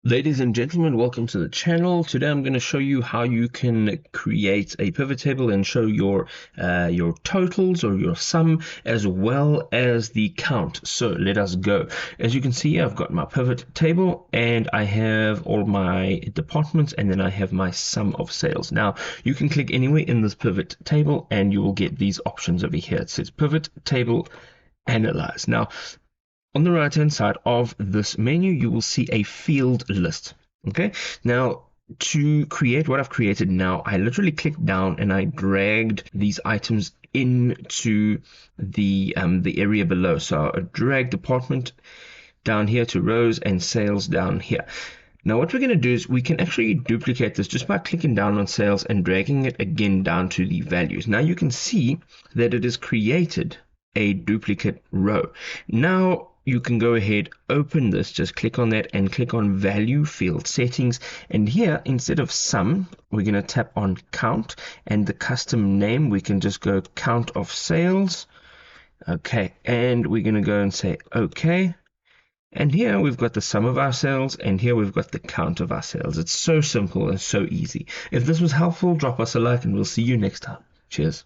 Ladies and gentlemen, welcome to the channel. Today I'm going to show you how you can create a pivot table and show your totals or your sum as well as the count. So let us go. As you can see, I've got my pivot table and I have all my departments, and then I have my sum of sales. Now you can click anywhere in this pivot table and you will get these options over here. It says pivot table analyze. Now on the right hand side of this menu, you will see a field list. Okay, now to create what I've created now, I literally clicked down and I dragged these items into the area below. So I drag department down here to rows and sales down here. Now what we're going to do is we can actually duplicate this just by clicking down on sales and dragging it again down to the values. Now you can see that it has created a duplicate row. Now you can go ahead, open this, just click on that and click on value field settings, and here instead of sum we're going to tap on count, and the custom name we can just go count of sales. Okay, and we're going to go and say okay, and here we've got the sum of our sales, and here we've got the count of our sales. It's so simple and so easy. If this was helpful, drop us a like and we'll see you next time. Cheers.